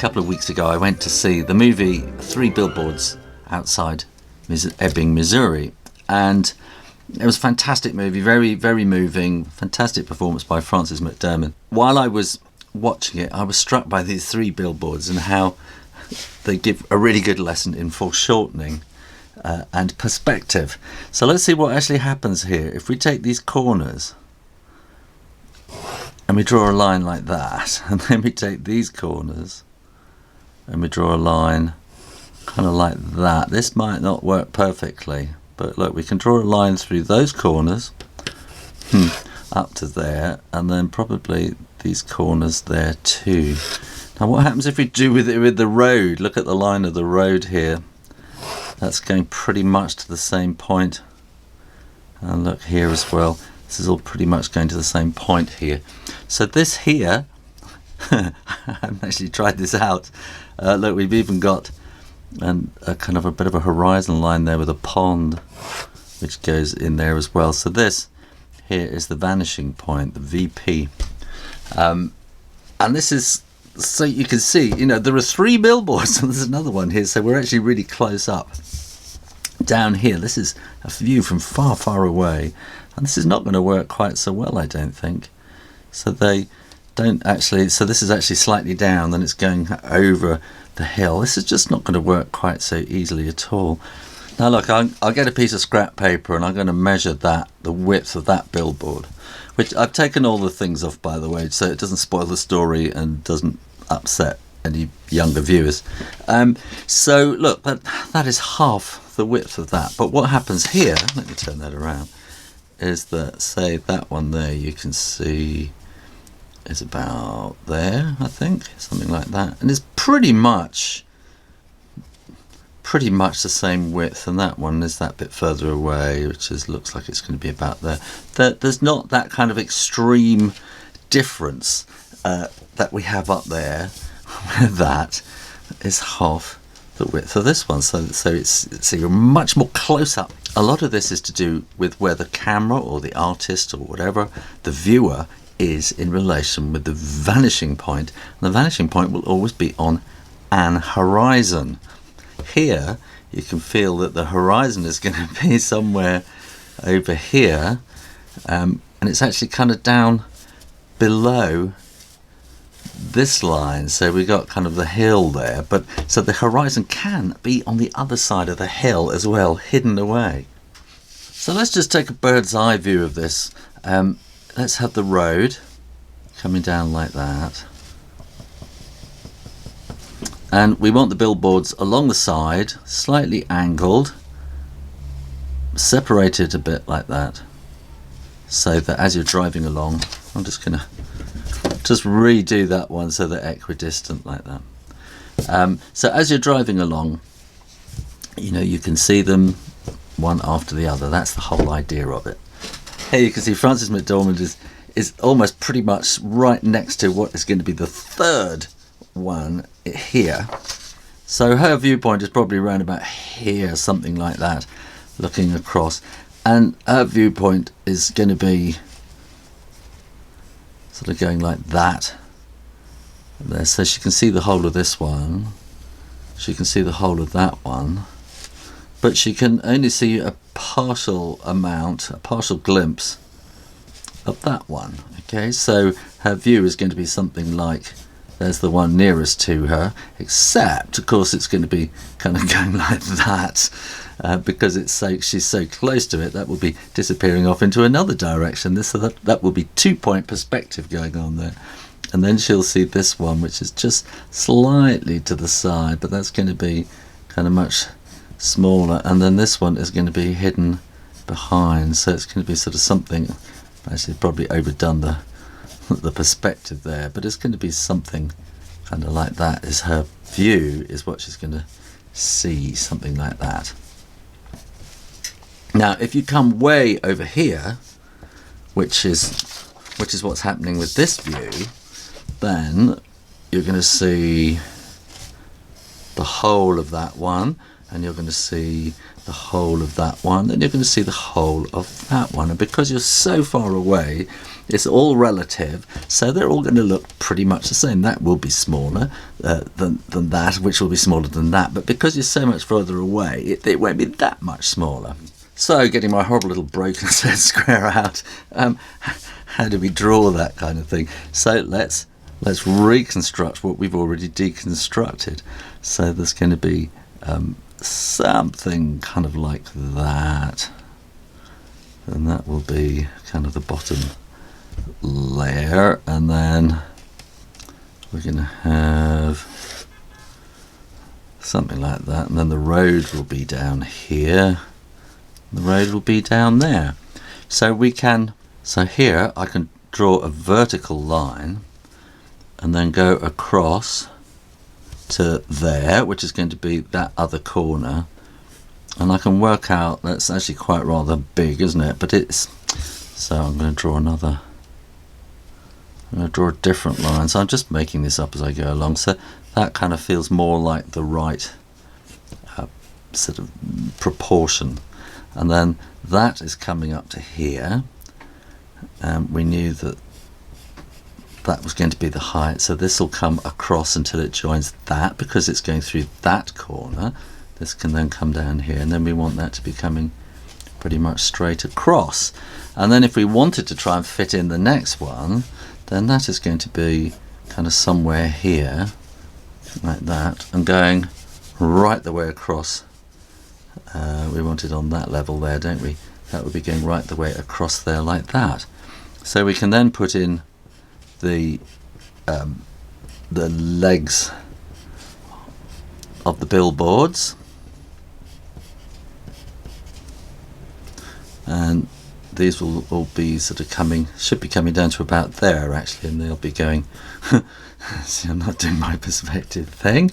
couple of weeks ago, I went to see the movie Three Billboards outside Ebbing, Missouri, and it was a fantastic movie, very, very moving, fantastic performance by Frances McDermott. While I was watching it, I was struck by these three billboards and how they give a really good lesson in foreshortening and perspective. So let's see what actually happens here. If we take these corners and we draw a line like that, and then we take these corners and we draw a line kind of like that. This might not work perfectly, but look, we can draw a line through those corners up to there, and then probably these corners there too. Now what happens if we do with it with the road? Look at the line of the road here. That's going pretty much to the same point. And look here as well. This is all pretty much going to the same point here. So this here, I haven't actually tried this out. Look, we've even got a kind of a bit of a horizon line there with a pond which goes in there as well. So this here is the vanishing point, the VP. And this is, so you can see, you know, there are three billboards and there's another one here. So we're actually really close up. Down here, this is a view from far, far away. And this is not going to work quite so well, I don't think. So they don't actually, so this is actually slightly down, then it's going over the hill. This is just not going to work quite so easily at all. Now look, I'll get a piece of scrap paper and I'm going to measure that, the width of that billboard, which I've taken all the things off, by the way, so it doesn't spoil the story and doesn't upset any younger viewers. So look, that is half the width of that. But what happens here, let me turn that around, is that, say, that one there, you can see is about there, I think, something like that, and it's pretty much the same width, and that one is that bit further away, which looks like it's going to be about there. There's not that kind of extreme difference that we have up there, where that is half the width of this one. So you're much more close up. A lot of this is to do with where the camera or the artist or whatever, the viewer, is in relation with the vanishing point. And the vanishing point will always be on an horizon. Here you can feel that the horizon is going to be somewhere over here, and it's actually kind of down below this line. So we got kind of the hill there, but so the horizon can be on the other side of the hill as well, hidden away. So let's just take a bird's eye view of this. Let's have the road coming down like that, and we want the billboards along the side, slightly angled, separated a bit like that, so that as you're driving along, I'm just going to just redo that one so they're equidistant like that. So as you're driving along, you know, you can see them one after the other. That's the whole idea of it. Here you can see Frances McDormand is almost pretty much right next to what is going to be the third one here. So her viewpoint is probably around about here, something like that, looking across. And her viewpoint is going to be sort of going like that there. So she can see the whole of this one. She can see the whole of that one. But she can only see a partial amount, a partial glimpse of that one. Okay, so her view is going to be something like, there's the one nearest to her, except of course it's going to be kind of going like that, because she's so close to it, that will be disappearing off into another direction. That will be 2-point perspective going on there. And then she'll see this one, which is just slightly to the side, but that's going to be kind of much smaller, and then this one is going to be hidden behind, so it's going to be sort of something, actually probably overdone the perspective there, but it's going to be something kind of like that. Is her view, is what she's going to see, something like that. Now if you come way over here, which is what's happening with this view, then you're going to see the whole of that one, and you're going to see the whole of that one, then you're going to see the whole of that one. And because you're so far away, it's all relative, so they're all going to look pretty much the same. That will be smaller than that, which will be smaller than that, but because you're so much further away, it won't be that much smaller. So, getting my horrible little broken set square out, how do we draw that kind of thing? So let's reconstruct what we've already deconstructed. So there's going to be something kind of like that, and that will be kind of the bottom layer, and then we're going to have something like that, and then the road will be down here, the road will be down there. So here I can draw a vertical line and then go across to there, which is going to be that other corner, and I can work out, that's actually quite rather big, isn't it? But so I'm going to draw a different line. So I'm just making this up as I go along, so that kind of feels more like the right sort of proportion. And then that is coming up to here, and we knew that was going to be the height, so this will come across until it joins that, because it's going through that corner. This can then come down here, and then we want that to be coming pretty much straight across. And then if we wanted to try and fit in the next one, then that is going to be kind of somewhere here like that, and going right the way across. We want it on that level there, don't we? That would be going right the way across there like that. So we can then put in the legs of the billboards, and these will all be sort of should be coming down to about there actually, and they'll be going see, I'm not doing my perspective thing,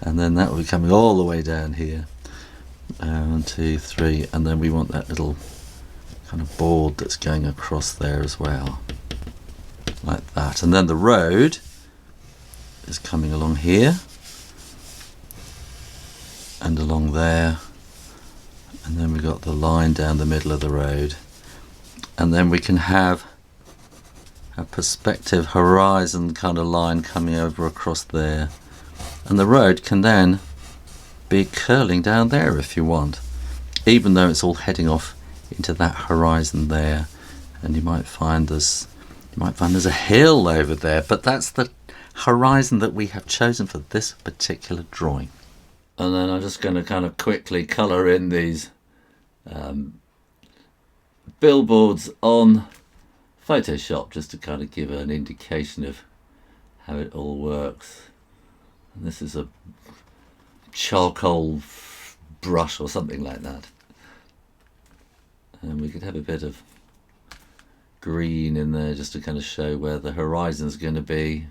and then that will be coming all the way down here. 1, 2, 3, and then we want that little kind of board that's going across there as well, like that. And then the road is coming along here and along there, and then we've got the line down the middle of the road, and then we can have a perspective horizon kind of line coming over across there, and the road can then be curling down there if you want, even though it's all heading off into that horizon there. And you might find there's a hill over there, but that's the horizon that we have chosen for this particular drawing. And then I'm just going to kind of quickly colour in these billboards on Photoshop, just to kind of give an indication of how it all works. And this is a charcoal brush or something like that, and we could have a bit of green in there just to kind of show where the horizon is going to be,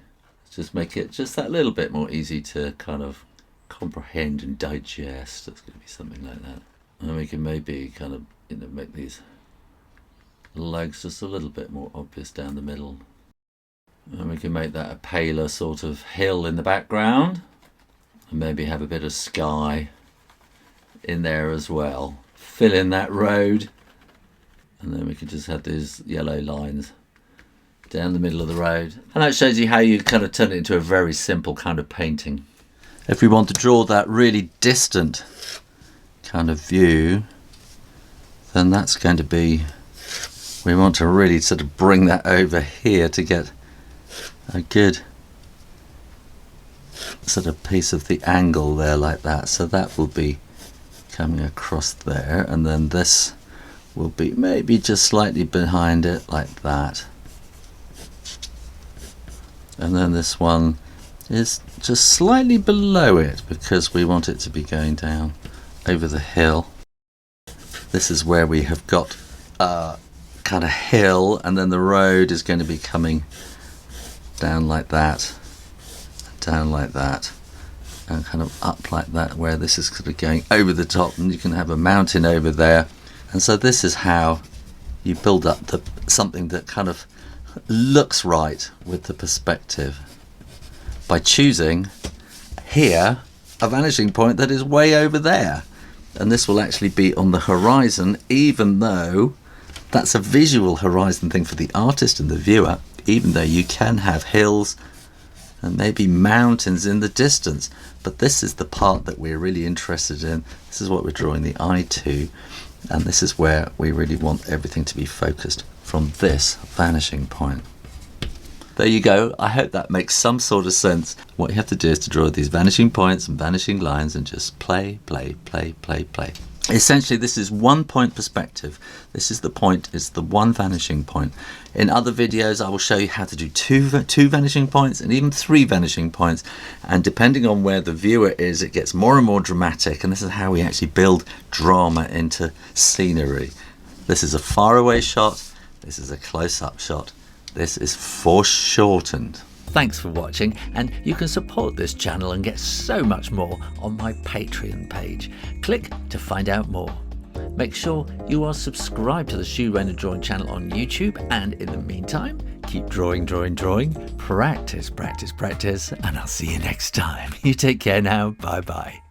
just make it just that little bit more easy to kind of comprehend and digest. It's going to be something like that. And we can maybe kind of make these legs just a little bit more obvious down the middle, and we can make that a paler sort of hill in the background, and maybe have a bit of sky in there as well. Fill in that road, and then we can just have these yellow lines down the middle of the road. And that shows you how you kind of turn it into a very simple kind of painting. If we want to draw that really distant kind of view, then that's going to be, we want to really sort of bring that over here to get a good sort of piece of the angle there like that. So that will be coming across there, and then this will be maybe just slightly behind it like that, and then this one is just slightly below it because we want it to be going down over the hill. This is where we have got a kind of hill, and then the road is going to be coming down like that, down like that, and kind of up like that, where this is sort of going over the top, and you can have a mountain over there. And so this is how you build up something that kind of looks right with the perspective, by choosing here a vanishing point that is way over there. And this will actually be on the horizon, even though that's a visual horizon thing for the artist and the viewer, even though you can have hills and maybe mountains in the distance. But this is the part that we're really interested in. This is what we're drawing the eye to, and this is where we really want everything to be focused from this vanishing point. There you go. I hope that makes some sort of sense. What you have to do is to draw these vanishing points and vanishing lines and just play, play, play, play, play. Essentially, this is one point perspective. This is the point, it's the one vanishing point. In other videos, I will show you how to do two vanishing points and even 3 vanishing points. And depending on where the viewer is, it gets more and more dramatic. And this is how we actually build drama into scenery. This is a faraway shot. This is a close-up shot. This is foreshortened. Thanks for watching, and you can support this channel and get so much more on my Patreon page. Click to find out more. Make sure you are subscribed to the Shu Render Drawing channel on YouTube, and in the meantime, keep drawing, drawing, drawing. Practice, practice, practice, and I'll see you next time. You take care now. Bye-bye.